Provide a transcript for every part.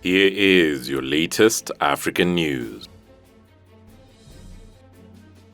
Here is your latest African news.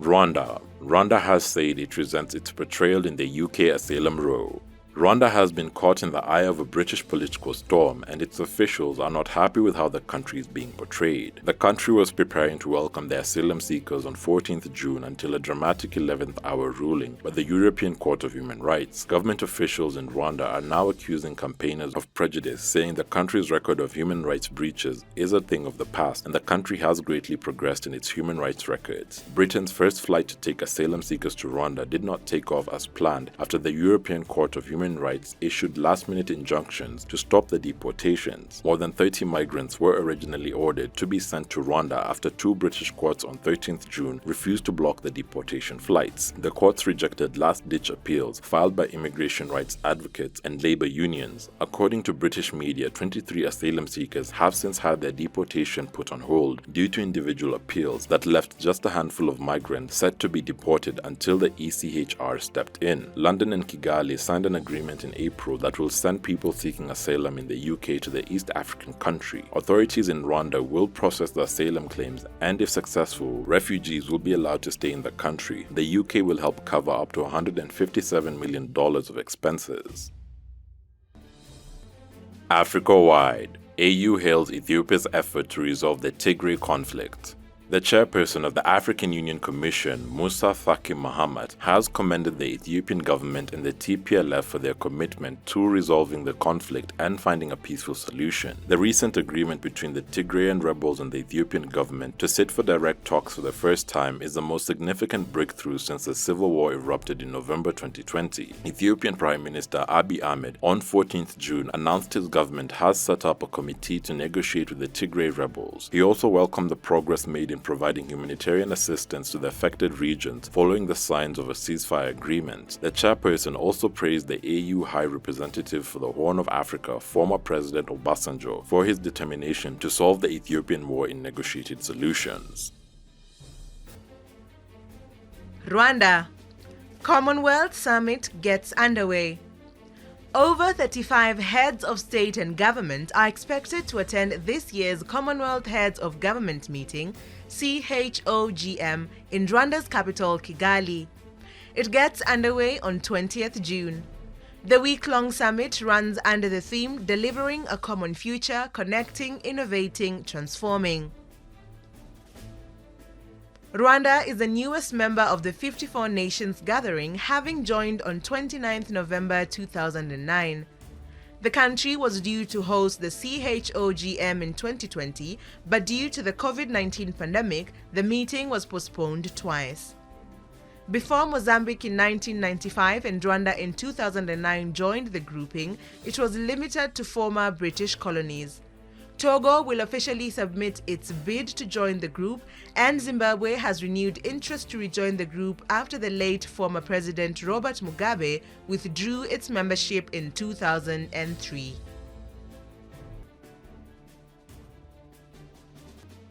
Rwanda. Rwanda has said it resents its portrayal in the UK asylum row. Rwanda has been caught in the eye of a British political storm, and its officials are not happy with how the country is being portrayed. The country was preparing to welcome the asylum seekers on 14th June until a dramatic 11th hour ruling by the European Court of Human Rights. Government officials in Rwanda are now accusing campaigners of prejudice, saying the country's record of human rights breaches is a thing of the past, and the country has greatly progressed in its human rights records. Britain's first flight to take asylum seekers to Rwanda did not take off as planned after the European Court of Human Rights issued last-minute injunctions to stop the deportations. More than 30 migrants were originally ordered to be sent to Rwanda after two British courts on 13th June refused to block the deportation flights. The courts rejected last-ditch appeals filed by immigration rights advocates and labor unions. According to British media, 23 asylum seekers have since had their deportation put on hold due to individual appeals that left just a handful of migrants set to be deported until the ECHR stepped in. London and Kigali signed an agreement in April that will send people seeking asylum in the UK to the East African country. Authorities in Rwanda will process the asylum claims, and if successful, refugees will be allowed to stay in the country. The UK will help cover up to $157 million of expenses. Africa-wide, AU hails Ethiopia's effort to resolve the Tigray conflict. The chairperson of the African Union Commission, Musa Faki Mohammed, has commended the Ethiopian government and the TPLF for their commitment to resolving the conflict and finding a peaceful solution. The recent agreement between the Tigrayan rebels and the Ethiopian government to sit for direct talks for the first time is the most significant breakthrough since the civil war erupted in November 2020. Ethiopian Prime Minister Abiy Ahmed on 14th June announced his government has set up a committee to negotiate with the Tigray rebels. He also welcomed the progress made in providing humanitarian assistance to the affected regions following the signs of a ceasefire agreement. The chairperson also praised the AU High Representative for the Horn of Africa, former President Obasanjo, for his determination to solve the Ethiopian war in negotiated solutions. Rwanda. Commonwealth Summit gets underway. Over 35 heads of state and government are expected to attend this year's Commonwealth Heads of Government meeting, CHOGM, in Rwanda's capital, Kigali. It gets underway on 20th June. The week-long summit runs under the theme Delivering a Common Future, Connecting, Innovating, Transforming. Rwanda is the newest member of the 54 Nations gathering, having joined on 29 November 2009. The country was due to host the CHOGM in 2020, but due to the COVID-19 pandemic, the meeting was postponed twice. Before Mozambique in 1995 and Rwanda in 2009 joined the grouping, it was limited to former British colonies. Togo will officially submit its bid to join the group, and Zimbabwe has renewed interest to rejoin the group after the late former President Robert Mugabe withdrew its membership in 2003.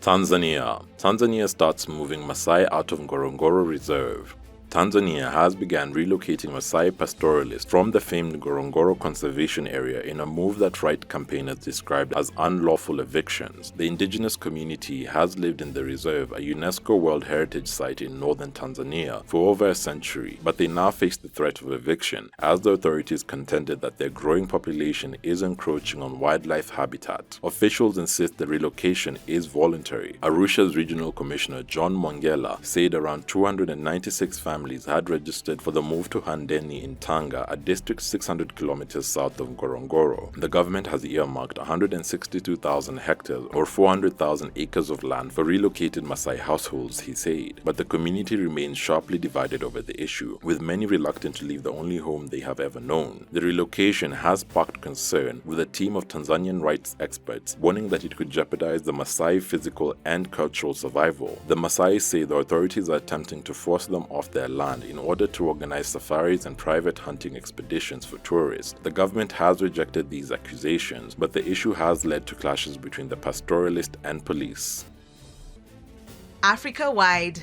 Tanzania. Tanzania starts moving Maasai out of Ngorongoro Reserve. Tanzania has begun relocating Maasai pastoralists from the famed Ngorongoro Conservation Area in a move that right campaigners described as unlawful evictions. The indigenous community has lived in the reserve, a UNESCO World Heritage Site in northern Tanzania, for over a century, but they now face the threat of eviction as the authorities contended that their growing population is encroaching on wildlife habitat. Officials insist the relocation is voluntary. Arusha's Regional Commissioner John Mongela said around 296 families had registered for the move to Handeni in Tanga, a district 600 kilometers south of Ngorongoro. The government has earmarked 162,000 hectares or 400,000 acres of land for relocated Maasai households, he said. But the community remains sharply divided over the issue, with many reluctant to leave the only home they have ever known. The relocation has sparked concern, with a team of Tanzanian rights experts warning that it could jeopardize the Maasai physical and cultural survival. The Maasai say the authorities are attempting to force them off their land in order to organize safaris and private hunting expeditions for tourists. The government has rejected these accusations, but the issue has led to clashes between the pastoralist and police. Africa-wide.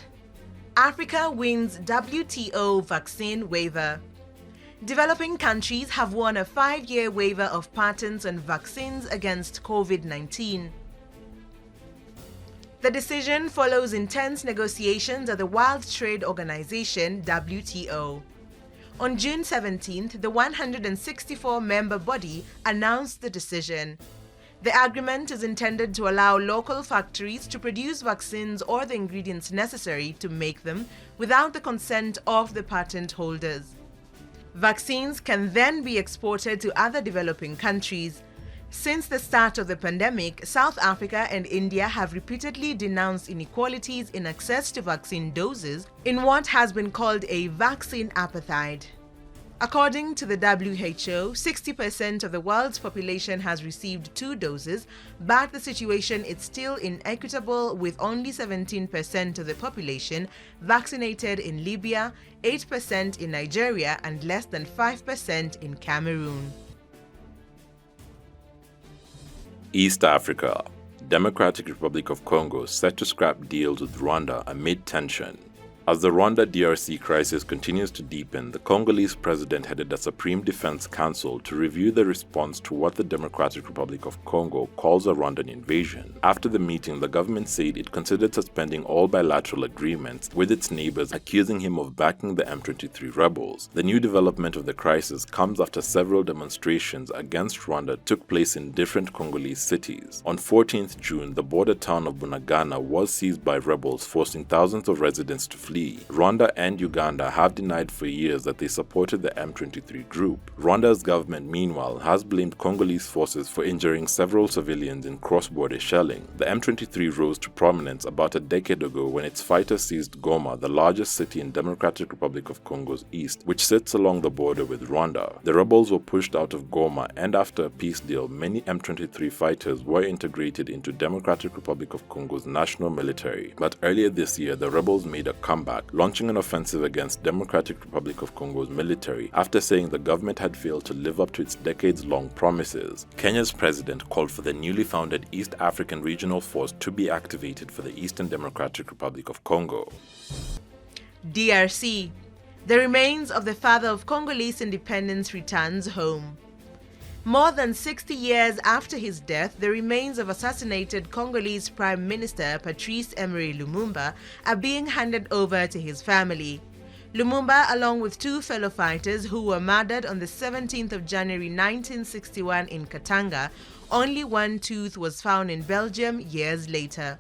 Africa wins WTO vaccine waiver. Developing countries have won a 5-year waiver of patents on vaccines against COVID-19. The decision follows intense negotiations at the World Trade Organization (WTO). On June 17th, the 164-member body announced the decision. The agreement is intended to allow local factories to produce vaccines or the ingredients necessary to make them without the consent of the patent holders. Vaccines can then be exported to other developing countries. Since the start of the pandemic, South Africa and India have repeatedly denounced inequalities in access to vaccine doses in what has been called a vaccine apartheid. According to the WHO, 60% of the world's population has received 2 doses, but the situation is still inequitable, with only 17% of the population vaccinated in Libya, 8% in Nigeria, and less than 5% in Cameroon. East Africa. Democratic Republic of Congo set to scrap deals with Rwanda amid tension. As the Rwanda-DRC crisis continues to deepen, the Congolese president headed a Supreme Defense Council to review the response to what the Democratic Republic of Congo calls a Rwandan invasion. After the meeting, the government said it considered suspending all bilateral agreements with its neighbors, accusing him of backing the M23 rebels. The new development of the crisis comes after several demonstrations against Rwanda took place in different Congolese cities. On 14th June, the border town of Bunagana was seized by rebels, forcing thousands of residents to flee. Rwanda and Uganda have denied for years that they supported the M23 group. Rwanda's government, meanwhile, has blamed Congolese forces for injuring several civilians in cross-border shelling. The M23 rose to prominence about a decade ago when its fighters seized Goma, the largest city in Democratic Republic of Congo's east, which sits along the border with Rwanda. The rebels were pushed out of Goma, and after a peace deal, many M23 fighters were integrated into Democratic Republic of Congo's national military. But earlier this year, the rebels made a comeback, launching an offensive against Democratic Republic of Congo's military after saying the government had failed to live up to its decades-long promises. Kenya's president called for the newly founded East African Regional Force to be activated for the Eastern Democratic Republic of Congo. DRC. The remains of the father of Congolese independence returns home. More than 60 years after his death, the remains of assassinated Congolese Prime Minister Patrice Emery Lumumba are being handed over to his family. Lumumba, along with 2 fellow fighters who were murdered on the 17th of January 1961 in Katanga, only one tooth was found in Belgium years later.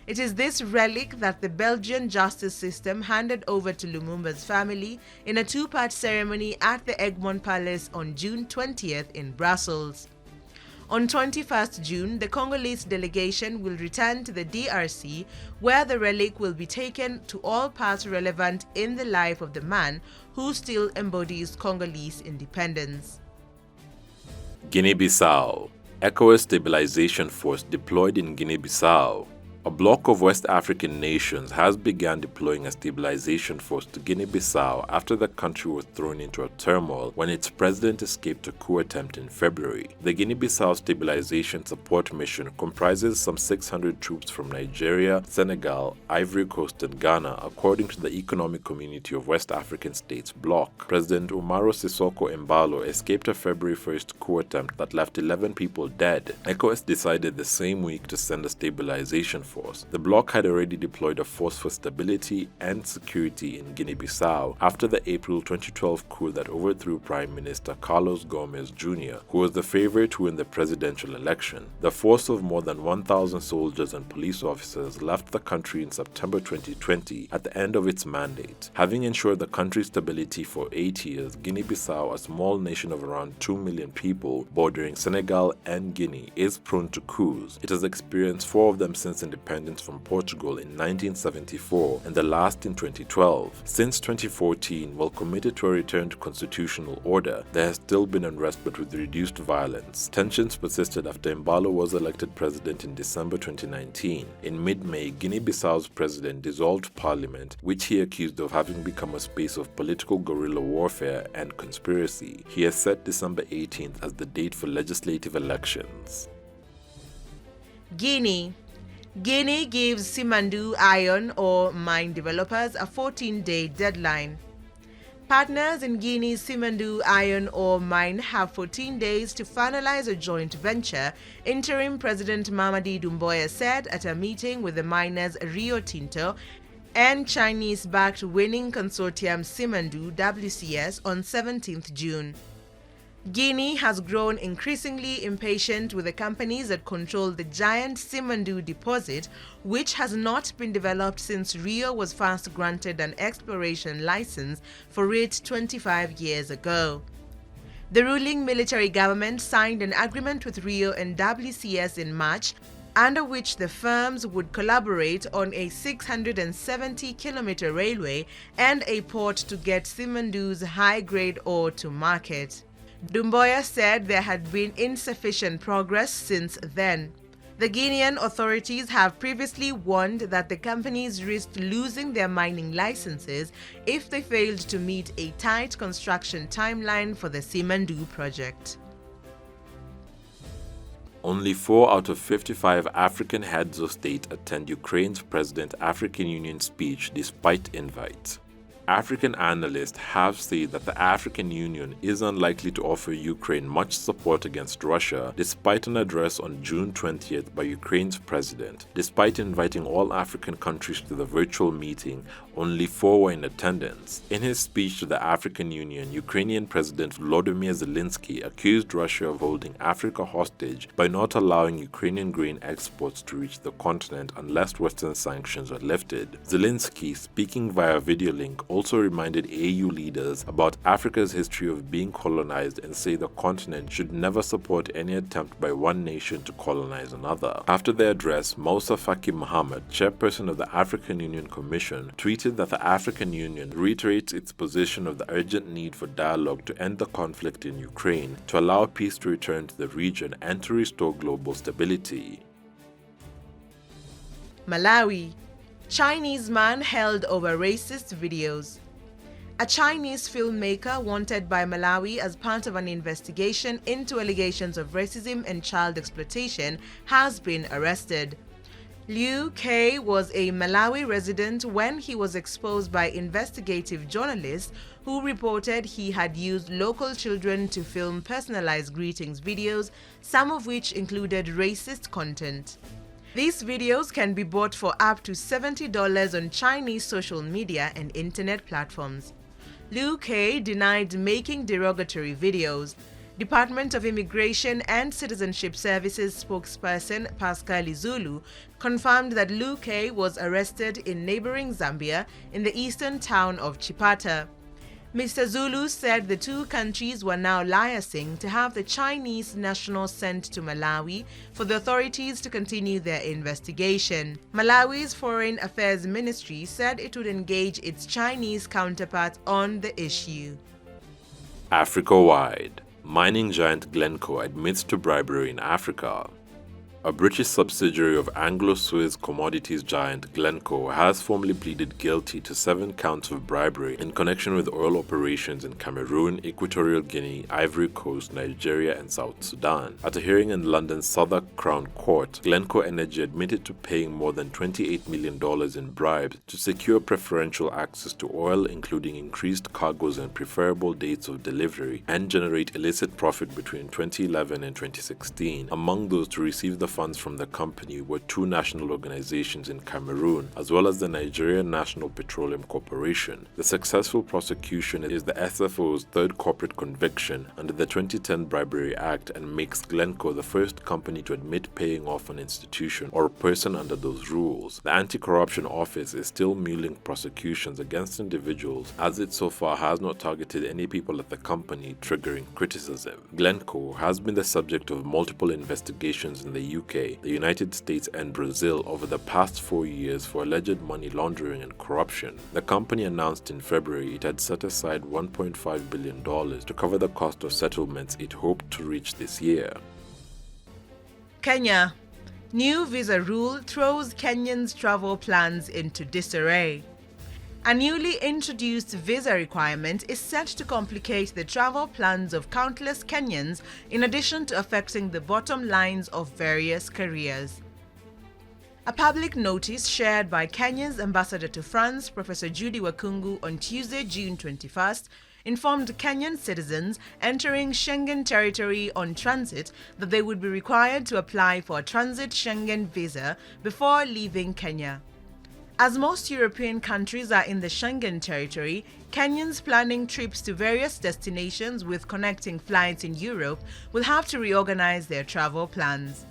It is this relic that the Belgian justice system handed over to Lumumba's family in a 2-part ceremony at the Egmont Palace on June 20th in Brussels. On 21st June, the Congolese delegation will return to the DRC, where the relic will be taken to all parts relevant in the life of the man who still embodies Congolese independence. Guinea-Bissau. ECOWAS Stabilization Force deployed in Guinea-Bissau. A bloc of West African nations has begun deploying a stabilization force to Guinea-Bissau after the country was thrown into a turmoil when its president escaped a coup attempt in February. The Guinea-Bissau Stabilization Support Mission comprises some 600 troops from Nigeria, Senegal, Ivory Coast, and Ghana, according to the Economic Community of West African States bloc. President Umaro Sissoko Embalo escaped a February 1st coup attempt that left 11 people dead. ECOWAS decided the same week to send a stabilization force. The bloc had already deployed a force for stability and security in Guinea-Bissau after the April 2012 coup that overthrew Prime Minister Carlos Gomes Jr., who was the favorite to win the presidential election. The force of more than 1,000 soldiers and police officers left the country in September 2020 at the end of its mandate. Having ensured the country's stability for 8 years, Guinea-Bissau, a small nation of around 2 million people bordering Senegal and Guinea, is prone to coups. It has experienced 4 of them since independence from Portugal in 1974 and the last in 2012. Since 2014, while committed to a return to constitutional order, there has still been unrest but with reduced violence. Tensions persisted after Embalo was elected president in December 2019. In mid-May, Guinea-Bissau's president dissolved parliament, which he accused of having become a space of political guerrilla warfare and conspiracy. He has set December 18th as the date for legislative elections. Guinea. Guinea gives Simandu iron ore mine developers a 14-day deadline. Partners in Guinea's Simandou iron ore mine have 14 days to finalize a joint venture, Interim President Mamadi Doumbouya said at a meeting with the miners Rio Tinto and Chinese-backed winning consortium Simandou WCS on 17th June. Guinea has grown increasingly impatient with the companies that control the giant Simandou deposit, which has not been developed since Rio was first granted an exploration license for it 25 years ago. The ruling military government signed an agreement with Rio and WCS in March, under which the firms would collaborate on a 670-kilometer railway and a port to get Simandou's high-grade ore to market. Doumbouya said there had been insufficient progress since then. The Guinean authorities have previously warned that the companies risked losing their mining licenses if they failed to meet a tight construction timeline for the Simandou project. Only 4 out of 55 African heads of state attend Ukraine's President African Union speech despite invites. African analysts have said that the African Union is unlikely to offer Ukraine much support against Russia despite an address on June 20th by Ukraine's president. Despite inviting all African countries to the virtual meeting, only 4 were in attendance. In his speech to the African Union, Ukrainian President Volodymyr Zelensky accused Russia of holding Africa hostage by not allowing Ukrainian grain exports to reach the continent unless Western sanctions are lifted. Zelensky, speaking via video link, also reminded AU leaders about Africa's history of being colonized and say the continent should never support any attempt by one nation to colonize another. After the address, Moussa Faki Mohammed, chairperson of the African Union Commission, tweeted that the African Union reiterates its position of the urgent need for dialogue to end the conflict in Ukraine, to allow peace to return to the region and to restore global stability. Malawi. Chinese man held over racist videos. A Chinese filmmaker wanted by Malawi as part of an investigation into allegations of racism and child exploitation has been arrested. Liu K was a Malawi resident when he was exposed by investigative journalists who reported he had used local children to film personalized greetings videos, some of which included racist content. These videos can be bought for up to $70 on Chinese social media and internet platforms. Liu K denied making derogatory videos. Department of Immigration and Citizenship Services spokesperson Pascal Zulu confirmed that Liu K was arrested in neighboring Zambia in the eastern town of Chipata. Mr. Zulu said the two countries were now liaising to have the Chinese national sent to Malawi for the authorities to continue their investigation. Malawi's Foreign Affairs Ministry said it would engage its Chinese counterpart on the issue. Africa-wide. Mining giant Glencore admits to bribery in Africa. A British subsidiary of Anglo-Suez commodities giant Glencore has formally pleaded guilty to 7 counts of bribery in connection with oil operations in Cameroon, Equatorial Guinea, Ivory Coast, Nigeria, and South Sudan. At a hearing in London's Southwark Crown Court, Glencore Energy admitted to paying more than $28 million in bribes to secure preferential access to oil, including increased cargoes and preferable dates of delivery, and generate illicit profit between 2011 and 2016. Among those to receive the funds from the company were 2 national organizations in Cameroon, as well as the Nigerian National Petroleum Corporation. The successful prosecution is the SFO's 3rd corporate conviction under the 2010 Bribery Act and makes Glencore the first company to admit paying off an institution or a person under those rules. The Anti-Corruption Office is still mulling prosecutions against individuals, as it so far has not targeted any people at the company, triggering criticism. Glencore has been the subject of multiple investigations in the UK, the United States, and Brazil over the past 4 years for alleged money laundering and corruption. The company announced in February it had set aside $1.5 billion to cover the cost of settlements it hoped to reach this year. Kenya. New visa rule throws Kenyans' travel plans into disarray. A newly introduced visa requirement is set to complicate the travel plans of countless Kenyans in addition to affecting the bottom lines of various careers. A public notice shared by Kenya's ambassador to France, Professor Judy Wakungu, on Tuesday, June 21st, informed Kenyan citizens entering Schengen territory on transit that they would be required to apply for a transit Schengen visa before leaving Kenya. As most European countries are in the Schengen territory, Kenyans planning trips to various destinations with connecting flights in Europe will have to reorganize their travel plans.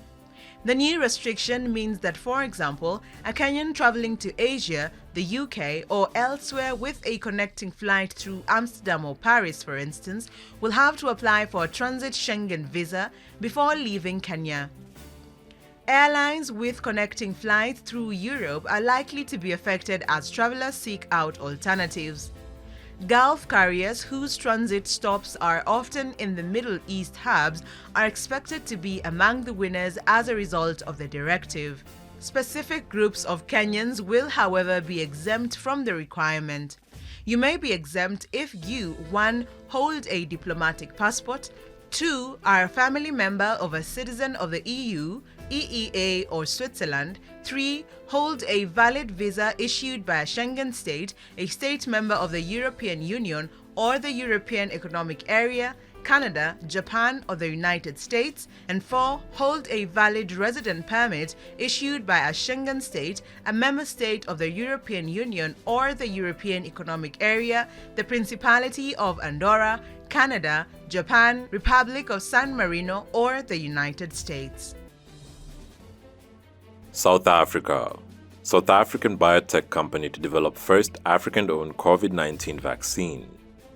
The new restriction means that, for example, a Kenyan traveling to Asia, the UK, or elsewhere with a connecting flight through Amsterdam or Paris, for instance, will have to apply for a transit Schengen visa before leaving Kenya. Airlines with connecting flights through Europe are likely to be affected as travelers seek out alternatives. Gulf carriers whose transit stops are often in the Middle East hubs are expected to be among the winners as a result of the directive. Specific groups of Kenyans will, however, be exempt from the requirement. You may be exempt if you 1. Hold a diplomatic passport, 2. Are a family member of a citizen of the EU, EEA or Switzerland, 3. Hold a valid visa issued by a Schengen state, a state member of the European Union or the European Economic Area, Canada, Japan or the United States, and 4. Hold a valid resident permit issued by a Schengen state, a member state of the European Union or the European Economic Area, the Principality of Andorra, Canada, Japan, Republic of San Marino or the United States. South Africa. South African biotech company to develop first African-owned COVID-19 vaccine.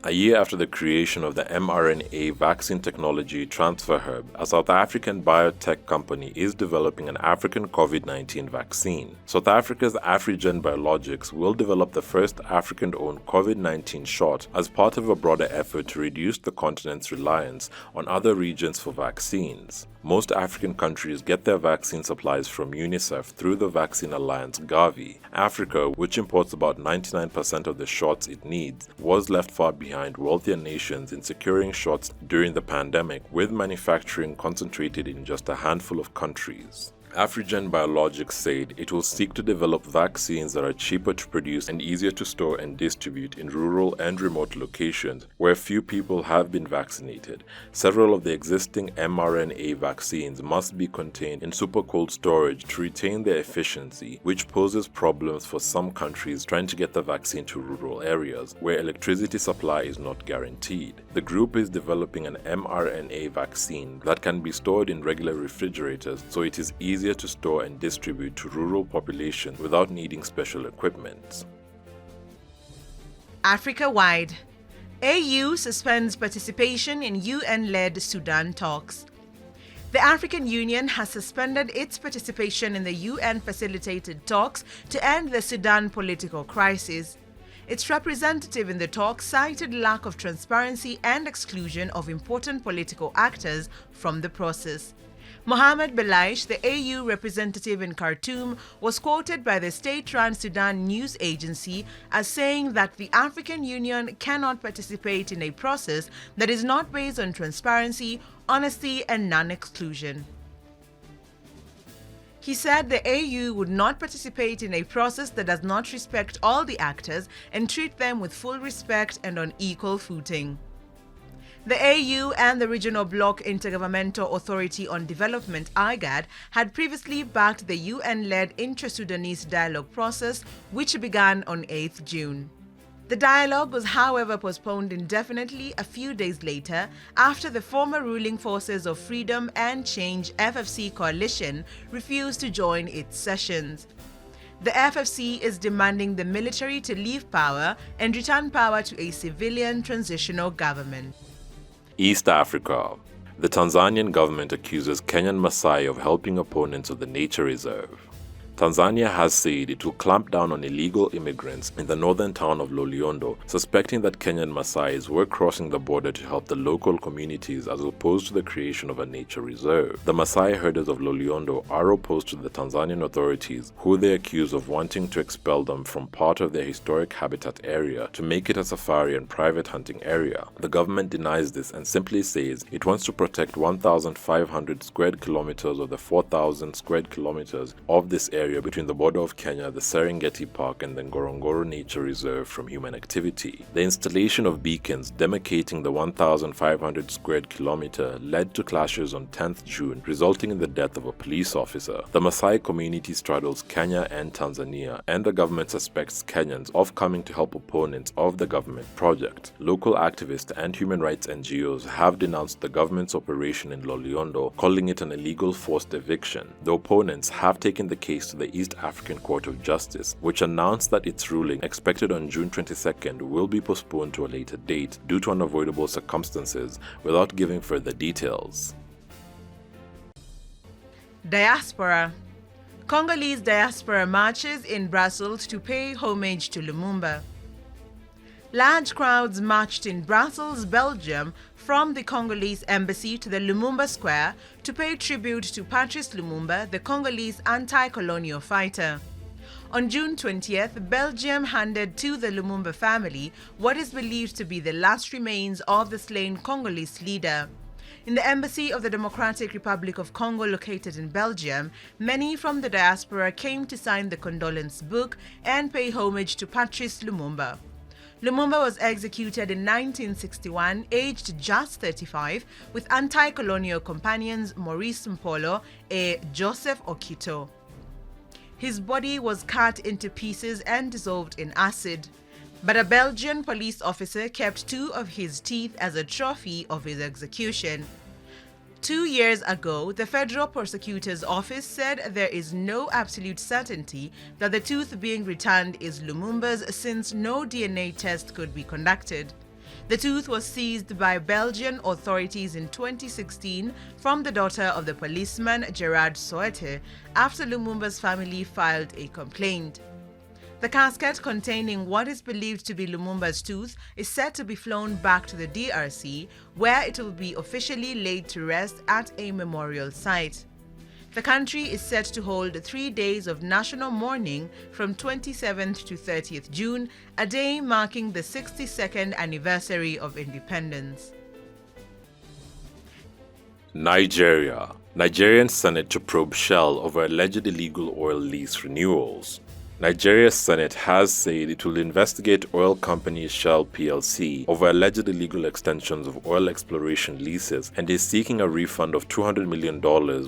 A year after the creation of the mRNA vaccine technology transfer hub, a South African biotech company is developing an African COVID-19 vaccine. South Africa's Afrigen Biologics will develop the first African-owned COVID-19 shot as part of a broader effort to reduce the continent's reliance on other regions for vaccines. Most African countries get their vaccine supplies from UNICEF through the vaccine alliance Gavi. Africa, which imports about 99% of the shots it needs, was left far behind wealthier nations in securing shots during the pandemic, with manufacturing concentrated in just a handful of countries. Afrigen Biologics said it will seek to develop vaccines that are cheaper to produce and easier to store and distribute in rural and remote locations where few people have been vaccinated. Several of the existing mRNA vaccines must be contained in super cold storage to retain their efficiency, which poses problems for some countries trying to get the vaccine to rural areas where electricity supply is not guaranteed. The group is developing an mRNA vaccine that can be stored in regular refrigerators, so it is easier to store and distribute to rural populations without needing special equipment. Africa-wide. AU suspends participation in UN-led Sudan talks. The African Union has suspended its participation in the UN-facilitated talks to end the Sudan political crisis. Its representative in the talks cited lack of transparency and exclusion of important political actors from the process. Mohamed Belaish, the AU representative in Khartoum, was quoted by the state-run Sudan news agency as saying that the African Union cannot participate in a process that is not based on transparency, honesty, and non-exclusion. He said the AU would not participate in a process that does not respect all the actors and treat them with full respect and on equal footing. The AU and the Regional Bloc Intergovernmental Authority on Development (IGAD) had previously backed the UN-led intra-Sudanese dialogue process, which began on 8th June. The dialogue was, however, postponed indefinitely a few days later after the former ruling Forces of Freedom and Change (FFC) coalition refused to join its sessions. The FFC is demanding the military to leave power and return power to a civilian transitional government. East Africa. The Tanzanian government accuses Kenyan Maasai of helping opponents of the nature reserve. Tanzania has said it will clamp down on illegal immigrants in the northern town of Loliondo, suspecting that Kenyan Maasais were crossing the border to help the local communities as opposed to the creation of a nature reserve. The Maasai herders of Loliondo are opposed to the Tanzanian authorities, who they accuse of wanting to expel them from part of their historic habitat area to make it a safari and private hunting area. The government denies this and simply says it wants to protect 1,500 square kilometers of the 4,000 square kilometers of this area area between the border of Kenya, the Serengeti Park, and the Ngorongoro Nature Reserve from human activity. The installation of beacons demarcating the 1,500 square kilometer led to clashes on 10th June, resulting in the death of a police officer. The Maasai community straddles Kenya and Tanzania, and the government suspects Kenyans of coming to help opponents of the government project. Local activists and human rights NGOs have denounced the government's operation in Loliondo, calling it an illegal forced eviction. The opponents have taken the case to the East African Court of Justice, which announced that its ruling, expected on June 22nd, will be postponed to a later date due to unavoidable circumstances, without giving further details. Diaspora. Congolese diaspora marches in Brussels to pay homage to Lumumba. Large crowds marched in Brussels, Belgium, from the Congolese embassy to the Lumumba Square to pay tribute to Patrice Lumumba, the Congolese anti-colonial fighter. On June 20th, Belgium handed to the Lumumba family what is believed to be the last remains of the slain Congolese leader. In the embassy of the Democratic Republic of Congo located in Belgium, many from the diaspora came to sign the condolence book and pay homage to Patrice Lumumba. Lumumba was executed in 1961, aged just 35, with anti-colonial companions Maurice Mpolo and Joseph Okito. His body was cut into pieces and dissolved in acid, but a Belgian police officer kept 2 of his teeth as a trophy of his execution. 2 years ago, the Federal Prosecutor's Office said there is no absolute certainty that the tooth being returned is Lumumba's since no DNA test could be conducted. The tooth was seized by Belgian authorities in 2016 from the daughter of the policeman Gerard Soete after Lumumba's family filed a complaint. The casket containing what is believed to be Lumumba's tooth is set to be flown back to the DRC, where it will be officially laid to rest at a memorial site. The country is set to hold 3 days of national mourning from 27th to 30th June, a day marking the 62nd anniversary of independence. Nigeria. Nigerian Senate to probe Shell over alleged illegal oil lease renewals. Nigeria's Senate has said it will investigate oil company Shell plc over alleged illegal extensions of oil exploration leases and is seeking a refund of $200 million,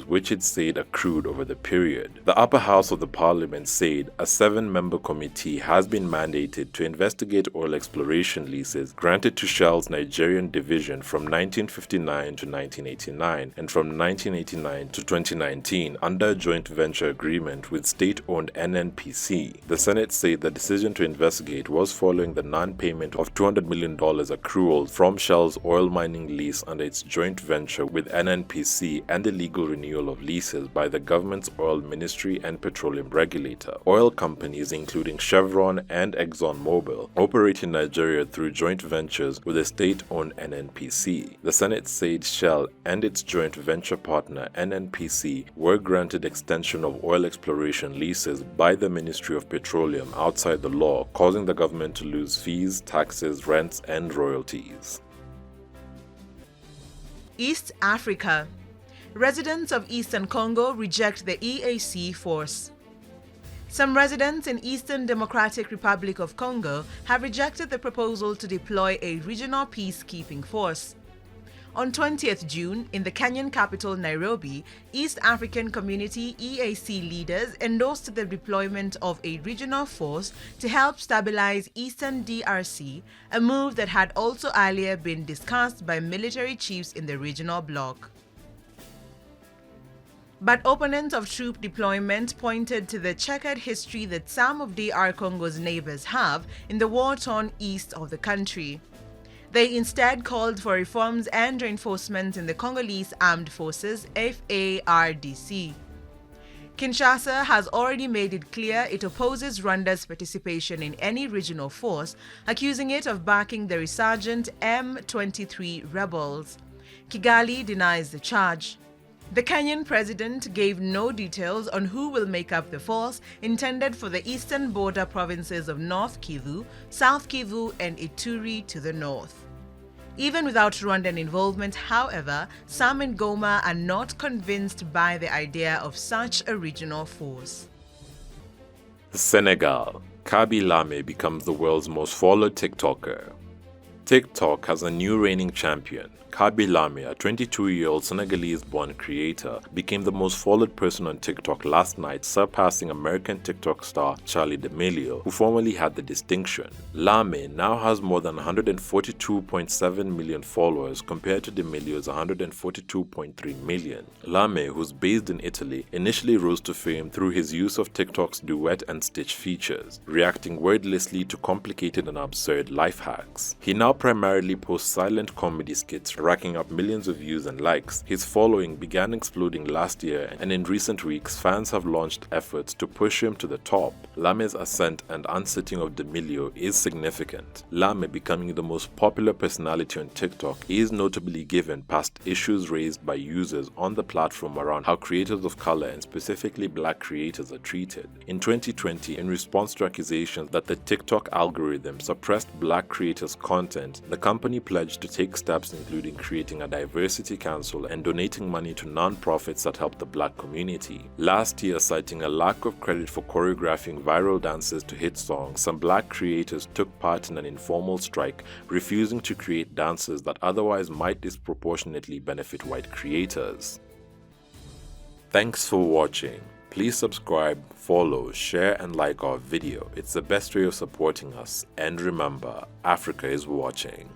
which it said accrued over the period. The upper house of the parliament said a 7-member committee has been mandated to investigate oil exploration leases granted to Shell's Nigerian division from 1959 to 1989 and from 1989 to 2019 under a joint venture agreement with state-owned NNPC. The Senate said the decision to investigate was following the non-payment of $200 million accrual from Shell's oil mining lease under its joint venture with NNPC and the legal renewal of leases by the government's oil ministry and petroleum regulator. Oil companies including Chevron and ExxonMobil operate in Nigeria through joint ventures with the state-owned NNPC. The Senate said Shell and its joint venture partner NNPC were granted extension of oil exploration leases by the Ministry of Petroleum outside the law, causing the government to lose fees, taxes, rents, and royalties. East Africa. Residents of Eastern Congo reject the EAC force. Some residents in Eastern Democratic Republic of Congo have rejected the proposal to deploy a regional peacekeeping force. On 20th June, in the Kenyan capital Nairobi, East African Community EAC leaders endorsed the deployment of a regional force to help stabilize Eastern DRC, a move that had also earlier been discussed by military chiefs in the regional bloc. But opponents of troop deployment pointed to the checkered history that some of DR Congo's neighbors have in the war-torn east of the country. They instead called for reforms and reinforcements in the Congolese Armed Forces FARDC. Kinshasa has already made it clear it opposes Rwanda's participation in any regional force, accusing it of backing the resurgent M23 rebels. Kigali denies the charge. The Kenyan president gave no details on who will make up the force intended for the eastern border provinces of North Kivu, South Kivu, and Ituri to the north. Even without Rwandan involvement, however, some in Goma are not convinced by the idea of such a regional force. Senegal. Kaby Lame becomes the world's most followed TikToker. TikTok has a new reigning champion. Kaby Lame, a 22-year-old Senegalese-born creator, became the most followed person on TikTok last night, surpassing American TikTok star Charli D'Amelio, who formerly had the distinction. Lame now has more than 142.7 million followers compared to D'Amelio's 142.3 million. Lame, who's based in Italy, initially rose to fame through his use of TikTok's duet and stitch features, reacting wordlessly to complicated and absurd life hacks. He now primarily posts silent comedy skits, racking up millions of views and likes. His following began exploding last year, and in recent weeks, fans have launched efforts to push him to the top. Lame's ascent and unsitting of D'Amelio is significant. Lame becoming the most popular personality on TikTok is notably given past issues raised by users on the platform around how creators of color and specifically black creators are treated. In 2020, in response to accusations that the TikTok algorithm suppressed black creators' content, the company pledged to take steps including creating a diversity council and donating money to non-profits that help the black community. Last year, citing a lack of credit for choreographing viral dances to hit songs, some black creators took part in an informal strike, refusing to create dances that otherwise might disproportionately benefit white creators. Thanks for watching. Please subscribe, follow, share and like our video. It's the best way of supporting us. And remember, Africa is watching.